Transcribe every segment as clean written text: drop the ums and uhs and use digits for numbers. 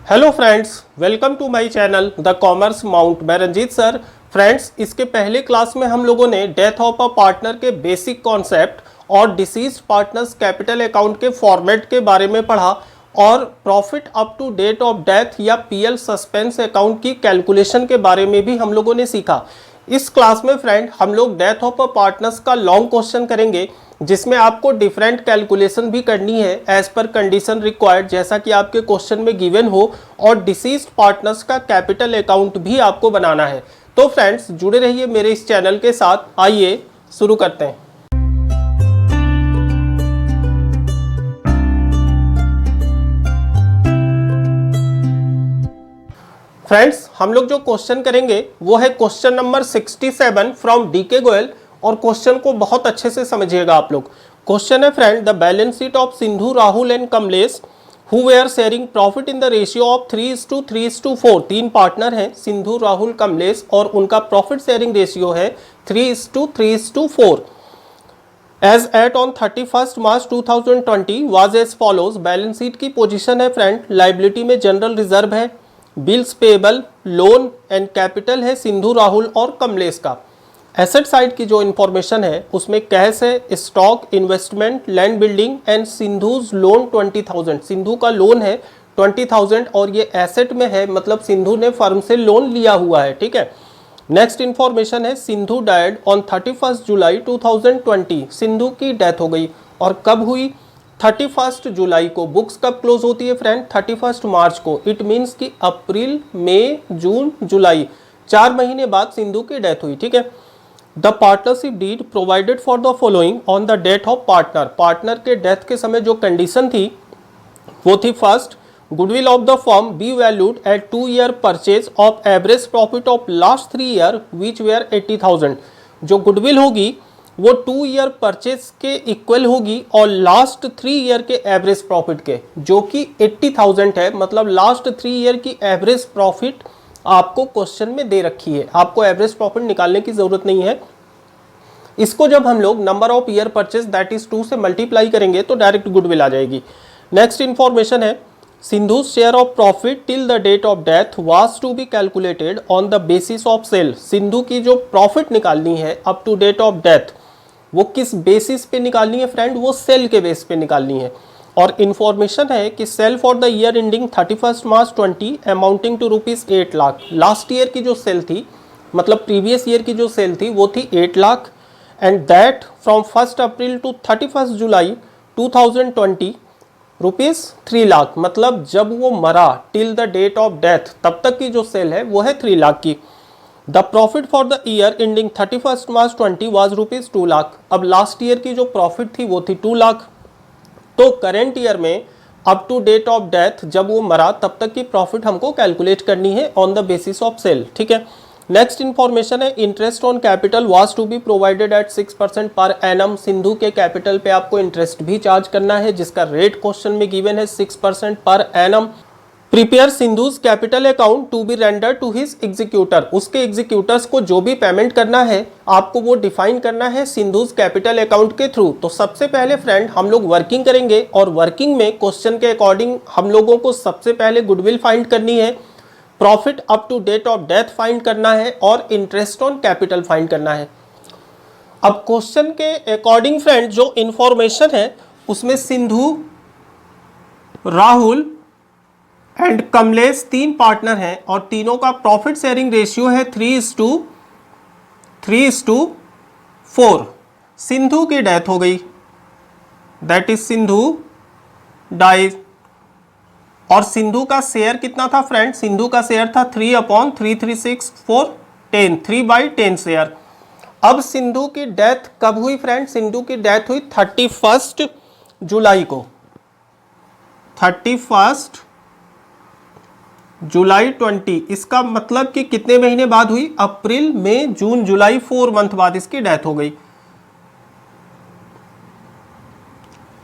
Hello friends, welcome to my channel the commerce mount. मैं Ranjeet sir. Friends, इसके पहले class में हम लोगों ने डेथ ऑफ अ पार्टनर के बेसिक कॉन्सेप्ट और डिसीज्ड पार्टनर्स कैपिटल अकाउंट के फॉर्मेट के बारे में पढ़ा और profit up to date of death या पीएल सस्पेंस अकाउंट की कैलकुलेशन के बारे में भी हम लोगों ने सीखा। इस क्लास में फ्रेंड हम लोग डेथ ऑफ अ पार्टनर्स का लॉन्ग क्वेश्चन करेंगे जिसमें आपको डिफरेंट कैलकुलेशन भी करनी है एज पर कंडीशन रिक्वायर्ड, जैसा कि आपके क्वेश्चन में गिवन हो, और डिसीज्ड पार्टनर्स का कैपिटल अकाउंट भी आपको बनाना है। तो फ्रेंड्स, जुड़े रहिए मेरे इस चैनल के साथ। आइए शुरू करते हैं। फ्रेंड्स, हम लोग जो क्वेश्चन करेंगे वो है question number 67 from D K, Goyal question को बहुत अच्छे से समझिएगा आप लोग। क्वेश्चन है friend, the balance sheet of Sindhu, Rahul and Kamlesh who were sharing profit in the ratio of 3:3:4। तीन पार्टनर हैं, सिंधु, राहुल, कमलेश, और उनका प्रॉफिट शेयरिंग रेशियो है 3:3:4। As at on 31 March 2020 was as follows. Balance sheet की पोजीशन है फ्रेंड, लाइबिलिटी में general reserve है, bills payable, loan and capital है सिंधु, राहुल और कमलेश का। एसेट साइड की जो इन्फॉर्मेशन है उसमें कैश है, stock, investment, land building and Sindhu's loan 20,000। Sindhu का लोन है 20,000 और ये एसेट में है, मतलब सिंधु ने फर्म से लोन लिया हुआ है। ठीक है। नेक्स्ट इन्फॉर्मेशन है, Sindhu died on 31 July 2020। Sindhu की डेथ हो गई, और कब हुई? 31 जुलाई को। बुक्स कब क्लोज होती है फ्रेंड? 31 मार्च को। इट मीन्स कि अप्रैल, मई, जून, जुलाई, 4 महीने बाद सिंधु की डेथ हुई। ठीक है। The partnership deed provided for the following on the death of partner. Partner के डेथ के समय जो कंडीशन थी वो थी, first, goodwill of the firm be valued at 2 year purchase of average profit of last 3 year which were 80,000। जो goodwill होगी वो 2 ईयर परचेज के इक्वल होगी और लास्ट 3 ईयर के एवरेज प्रॉफिट के, जो कि 80,000 है। मतलब लास्ट 3 ईयर की एवरेज प्रॉफिट आपको क्वेश्चन में दे रखी है, आपको एवरेज प्रॉफिट निकालने की जरूरत नहीं है। इसको जब हम लोग number of year purchase that is 2 से मल्टीप्लाई करेंगे तो डायरेक्ट गुडविल आ जाएगी। नेक्स्ट इंफॉर्मेशन है, Sindhu share of profit till the date of death was to be calculated on the basis of sale. Sindhu की जो प्रॉफिट निकालनी है up to date of death, वो किस बेसिस पे निकालनी है फ्रेंड? वो सेल के बेस पे निकालनी है। और इन्फॉर्मेशन है कि sale for the year ending 31 March 20 amounting to ₹8 lakh. Last year की जो सेल थी, मतलब प्रीवियस ईयर की जो सेल थी वो थी 8 lakh, and that from 1 April to 31 July 2020 ₹3 lakh. मतलब जब वो मरा till the date of death तब तक की जो सेल है वो है 3 लाख की। The profit for the year ending 31 March 20 was ₹2 lakh. अब लास्ट ईयर की जो प्रॉफिट थी वो थी 2 लाख। तो करेंट ईयर में up to date of death जब वो मरा तब तक की प्रॉफिट हमको कैलकुलेट करनी है on the basis of sale. ठीक है। नेक्स्ट इन्फॉर्मेशन है, interest on capital was to be provided at 6% per annum. Sindhu के कैपिटल पे आपको इंटरेस्ट भी चार्ज करना है, जिसका रेट क्वेश्चन में गिवन है 6% per annum. Prepare Sindhu's capital account to be render to his executor. उसके एग्जीक्यूटर्स को जो भी पेमेंट करना है आपको वो डिफाइन करना है सिंधुज कैपिटल अकाउंट के थ्रू। तो सबसे पहले फ्रेंड हम लोग वर्किंग करेंगे, और वर्किंग में क्वेश्चन के अकॉर्डिंग हम लोगों को सबसे पहले गुडविल फाइंड करनी है, profit up to date of death find करना है, और इंटरेस्ट ऑन कैपिटल फाइंड करना है। अब क्वेश्चन के अकॉर्डिंग फ्रेंड जो इंफॉर्मेशन है उसमें सिंधु, राहुल एंड कमलेश 3 पार्टनर हैं और तीनों का प्रॉफिट शेयरिंग रेशियो है 3:4। सिंधु की डेथ हो गई, दैट इज सिंधु डाइज, और सिंधु का शेयर कितना था फ्रेंड? सिंधु का शेयर था 3/336,410, 3/10 शेयर। अब सिंधु की डेथ कब हुई फ्रेंड? सिंधु की डेथ हुई 31 जुलाई को। 31 जुलाई 20। इसका मतलब कि कितने महीने बाद हुई? अप्रैल, मई, जून, जुलाई, 4 मंथ बाद इसकी डेथ हो गई।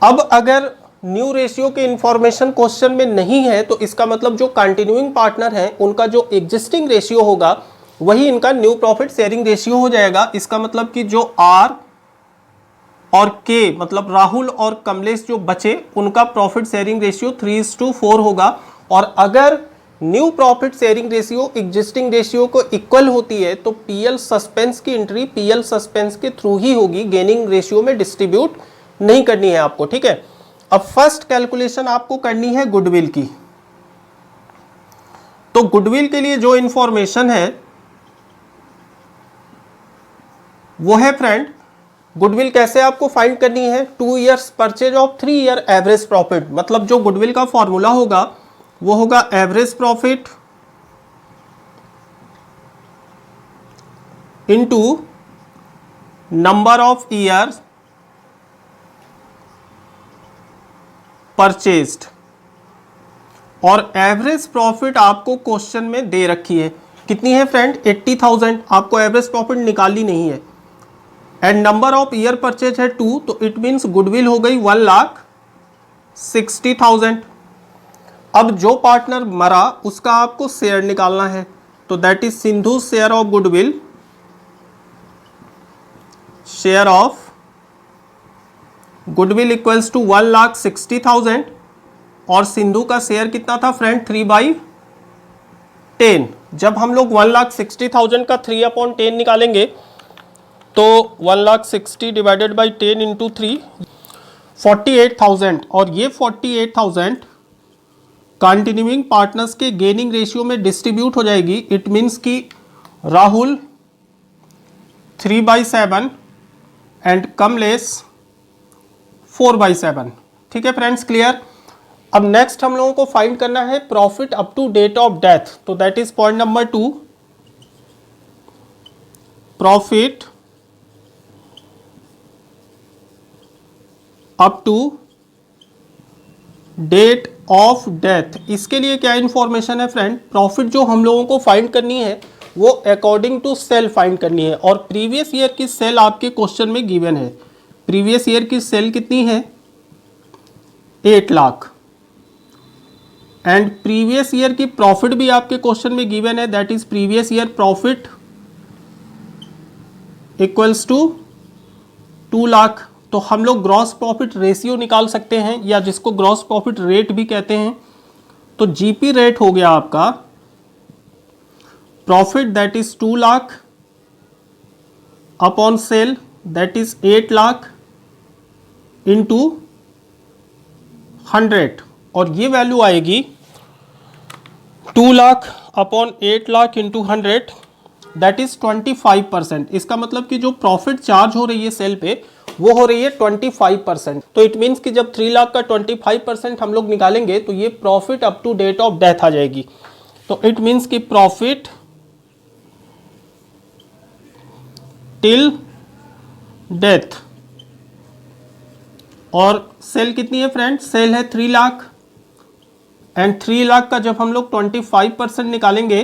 अब अगर न्यू रेशियो के इंफॉर्मेशन क्वेश्चन में नहीं है तो इसका मतलब जो कंटिन्यूइंग पार्टनर है उनका जो एग्जिस्टिंग रेशियो होगा वही इनका न्यू प्रॉफिट शेयरिंग रेशियो हो जाएगा। इसका मतलब कि जो आर और के, मतलब राहुल और कमलेश जो बचे, उनका प्रॉफिट शेयरिंग रेशियो 3:4 होगा। और अगर new profit sharing ratio existing ratio को इक्वल होती है तो पीएल सस्पेंस की एंट्री पीएल सस्पेंस के थ्रू ही होगी, गेनिंग रेशियो में डिस्ट्रीब्यूट नहीं करनी है आपको, ठीक है। अब फर्स्ट कैलकुलेशन आपको करनी है गुडविल की। तो गुडविल के लिए जो इंफॉर्मेशन है वो है फ्रेंड, गुडविल कैसे आपको फाइंड करनी है, 2 years purchase of 3 year average profit. मतलब जो गुडविल का फॉर्मूला होगा वो होगा average profit into number of years purchased. और एवरेज प्रॉफिट आपको क्वेश्चन में दे रखी है, कितनी है फ्रेंड, 80,000। आपको एवरेज प्रॉफिट निकालनी नहीं है। And number of year purchase है 2, तो इट मीन्स गुडविल हो गई 1,60,000। अब जो पार्टनर मरा उसका आपको शेयर निकालना है, तो that is Sindhu share of goodwill, share of goodwill equals to 1,60,000। और सिंधु का शेयर कितना था फ्रेंड, 3/10। जब हम लोग 1,60,000 का 3/10 निकालेंगे तो 1,60,000 डिवाइडेड बाई 10 इंटू 3 48,000। और ये 48,000 कंटिन्यूइंग पार्टनर्स के गेनिंग रेशियो में डिस्ट्रीब्यूट हो जाएगी। इट मीन्स कि राहुल 3/7 एंड कमलेश 4/7। ठीक है फ्रेंड्स, क्लियर। अब नेक्स्ट हम लोगों को फाइंड करना है profit up to date of death, तो that is point number 2, profit up to date of death. इसके लिए क्या इंफॉर्मेशन है फ्रेंड, प्रॉफिट जो हम लोगों को फाइंड करनी है वो अकॉर्डिंग टू सेल फाइंड करनी है। और प्रीवियस ईयर की सेल आपके क्वेश्चन में गिवन है। प्रीवियस ईयर की सेल कितनी है, 8 लाख। एंड प्रीवियस ईयर की प्रॉफिट भी आपके क्वेश्चन में गिवन है, that is previous year profit equals to 2 lakh. तो हम लोग ग्रॉस प्रॉफिट रेशियो निकाल सकते हैं, या जिसको ग्रॉस प्रॉफिट रेट भी कहते हैं। तो जीपी रेट हो गया आपका profit that is 2 lakh upon sale that is 8 lakh into 100। और ये वैल्यू आएगी 2 lakh upon 8 lakh into 100 that is 25%। इसका मतलब कि जो प्रॉफिट चार्ज हो रही है सेल पे वो हो रही है 25%। तो इट मीन्स कि जब 3 लाख का 25% हम लोग निकालेंगे तो ये profit up to date of death आ जाएगी। तो इट मीन्स कि प्रॉफिट टिल डेथ। और सेल कितनी है फ्रेंड, सेल है 3 लाख। एंड 3 लाख का जब हम लोग 25% निकालेंगे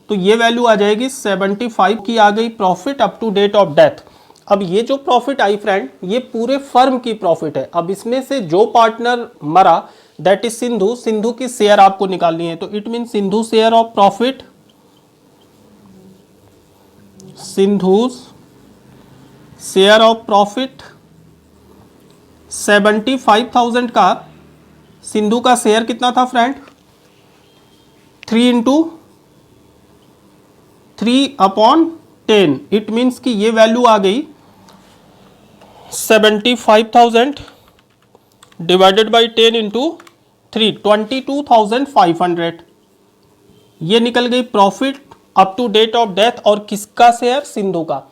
तो ये वैल्यू आ जाएगी 75 की आ गई profit up to date of death. अब ये जो प्रॉफिट आई फ्रेंड ये पूरे फर्म की प्रॉफिट है। अब इसमें से जो पार्टनर मरा दैट इज सिंधु, सिंधु की शेयर आपको निकालनी है। तो it mean Sindhu share of profit, Sindhu share of profit 75,000 का सिंधु का शेयर कितना था फ्रेंड, 3/10। इट मीन्स कि ये वैल्यू आ गई 75,000 डिवाइडेड बाई 10 इंटू 3 22,500। ये निकल गई profit up to date of death. और किसका शेयर, सिंधु का।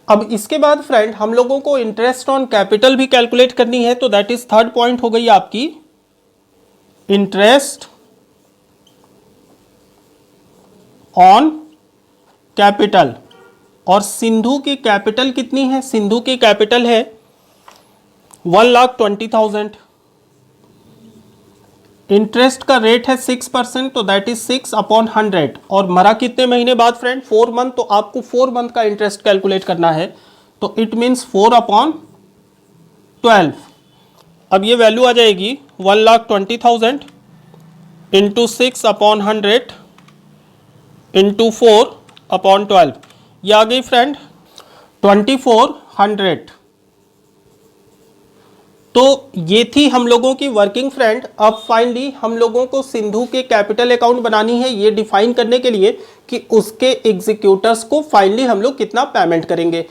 अब इसके बाद फ्रेंड हम लोगों को इंटरेस्ट ऑन कैपिटल भी कैलकुलेट करनी है, तो दैट इज थर्ड पॉइंट हो गई आपकी इंटरेस्ट ऑन कैपिटल। और सिंधु की कैपिटल कितनी है, सिंधु की कैपिटल है 1,20,000। इंटरेस्ट का रेट है 6%, तो दैट इज 6/100। और मरा कितने महीने बाद फ्रेंड, 4 मंथ। तो आपको 4 मंथ का इंटरेस्ट कैलकुलेट करना है, तो इट मीन्स 4/12। अब ये वैल्यू आ जाएगी 1,20,000 इंटू 6/100 इंटू 4/12। ये आ गई फ्रेंड 2,400। तो ये थी हम लोगों की वर्किंग फ्रेंड। अब फाइनली हम लोगों को सिंधु के कैपिटल अकाउंट बनानी है, ये डिफाइन करने के लिए कि उसके एग्जीक्यूटर्स को फाइनली हम लोग कितना पेमेंट करेंगे।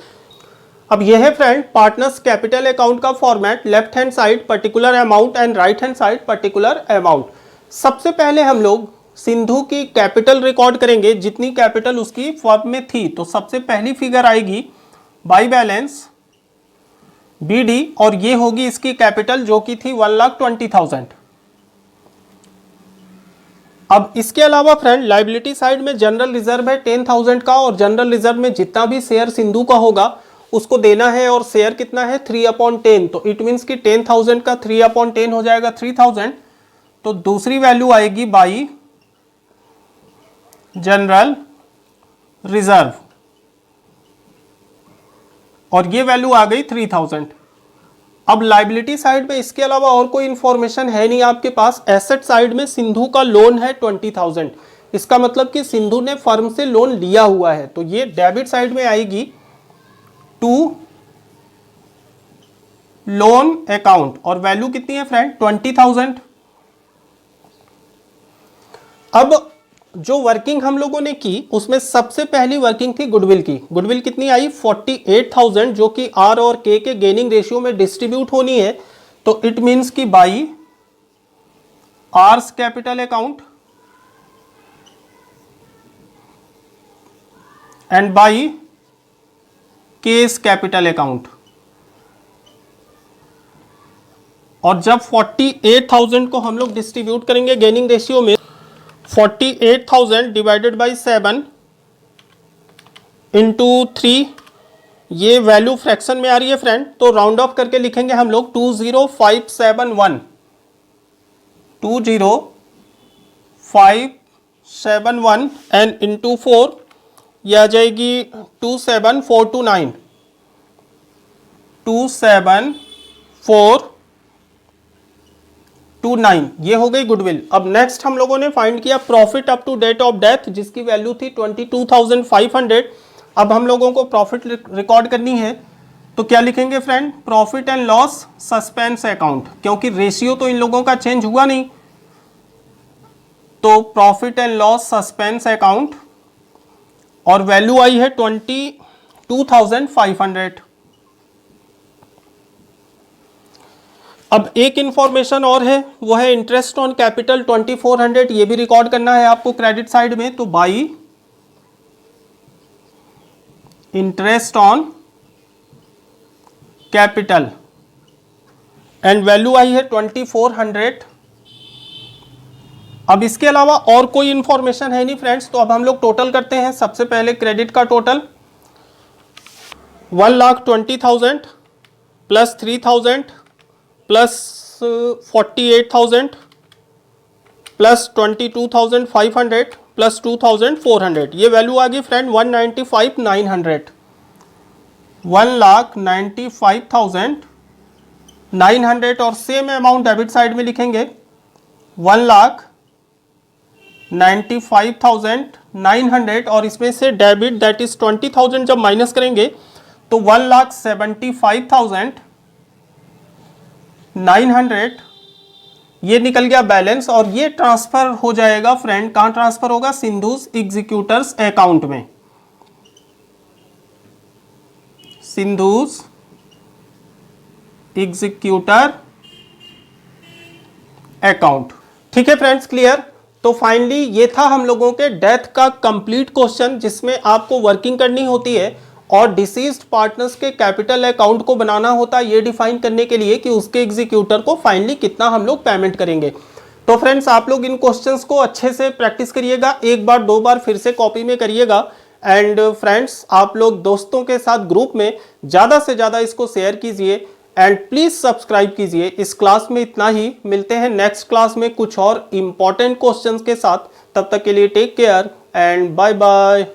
अब यह है फ्रेंड पार्टनर्स कैपिटल अकाउंट का format, left hand side particular amount and right hand side particular amount. सबसे पहले हम लोग सिंधु की कैपिटल रिकॉर्ड करेंगे, जितनी कैपिटल उसकी फर्म में थी। तो सबसे पहली फिगर आएगी बाई बैलेंस BD और ये होगी इसकी कैपिटल जो कि थी 1,20,000। अब इसके अलावा फ्रेंड लायबिलिटी साइड में जनरल रिजर्व है 10,000 का, और जनरल रिजर्व में जितना भी शेयर सिंधु का होगा उसको देना है, और शेयर कितना है 3/10। तो इट मीन्स कि 10,000 का 3/10 हो जाएगा 3,000। तो दूसरी वैल्यू आएगी बाई जनरल रिजर्व और ये वैल्यू आ गई 3,000। अब लायबिलिटी साइड में इसके अलावा और कोई इंफॉर्मेशन है नहीं आपके पास। एसेट साइड में सिंधु का लोन है 20,000, इसका मतलब कि सिंधु ने फर्म से लोन लिया हुआ है। तो ये डेबिट साइड में आएगी टू लोन अकाउंट और वैल्यू कितनी है फ्रेंड 20,000। अब जो वर्किंग हम लोगों ने की उसमें सबसे पहली वर्किंग थी गुडविल की। गुडविल कितनी आई 48,000, जो कि आर और के गेनिंग रेशियो में डिस्ट्रीब्यूट होनी है। तो इट मींस कि by R's capital account and by K's capital account. और जब 48,000 को हम लोग डिस्ट्रीब्यूट करेंगे गेनिंग रेशियो में, 48,000 डिवाइडेड बाई 7 इंटू 3, ये वैल्यू फ्रैक्शन में आ रही है फ्रेंड। तो राउंड ऑफ करके लिखेंगे हम लोग 20571, 20571 एंड इंटू 4 ये आ जाएगी 27429, 27429, ये हो गई गुडविल। अब नेक्स्ट हम लोगों ने फाइंड किया profit up to date of death, जिसकी वैल्यू थी 22,500। अब हम लोगों को प्रॉफिट रिकॉर्ड करनी है, तो क्या लिखेंगे friend profit and loss suspense account, क्योंकि रेशियो तो इन लोगों का चेंज हुआ नहीं। तो profit and loss suspense account और वैल्यू आई है 22,500। अब एक इंफॉर्मेशन और है, वो है इंटरेस्ट ऑन कैपिटल 2400, ये भी रिकॉर्ड करना है आपको क्रेडिट साइड में। तो by interest on capital and value आई है 2400। अब इसके अलावा और कोई इंफॉर्मेशन है नहीं फ्रेंड्स। तो अब हम लोग टोटल करते हैं। सबसे पहले क्रेडिट का total 1,20,000 plus 3,000 plus 48,000 plus 22,500 plus 2,400, ये वैल्यू आ गई फ्रेंड 1,95,900, 1,95,900। और सेम अमाउंट डेबिट साइड में लिखेंगे 1,95,900 और इसमें से डेबिट दैट इज 20,000 जब माइनस करेंगे तो 1,75,900 ये निकल गया बैलेंस। और ये ट्रांसफर हो जाएगा फ्रेंड, कहां ट्रांसफर होगा सिंधुस एग्जीक्यूटर्स अकाउंट में, सिंधुस एग्जीक्यूटर अकाउंट। ठीक है फ्रेंड्स, क्लियर। तो फाइनली ये था हम लोगों के डेथ का कंप्लीट क्वेश्चन, जिसमें आपको वर्किंग करनी होती है और डिसीज्ड पार्टनर्स के कैपिटल अकाउंट को बनाना होता है, ये डिफाइन करने के लिए कि उसके एग्जीक्यूटर को फाइनली कितना हम लोग पेमेंट करेंगे। तो फ्रेंड्स आप लोग इन क्वेश्चंस को अच्छे से प्रैक्टिस करिएगा, एक बार दो बार फिर से कॉपी में करिएगा। एंड फ्रेंड्स आप लोग दोस्तों के साथ ग्रुप में ज़्यादा से ज़्यादा इसको शेयर कीजिए एंड प्लीज़ सब्सक्राइब कीजिए। इस क्लास में इतना ही, मिलते हैं नेक्स्ट क्लास में कुछ और इम्पॉर्टेंट क्वेश्चंस के साथ। तब तक के लिए take care and bye bye.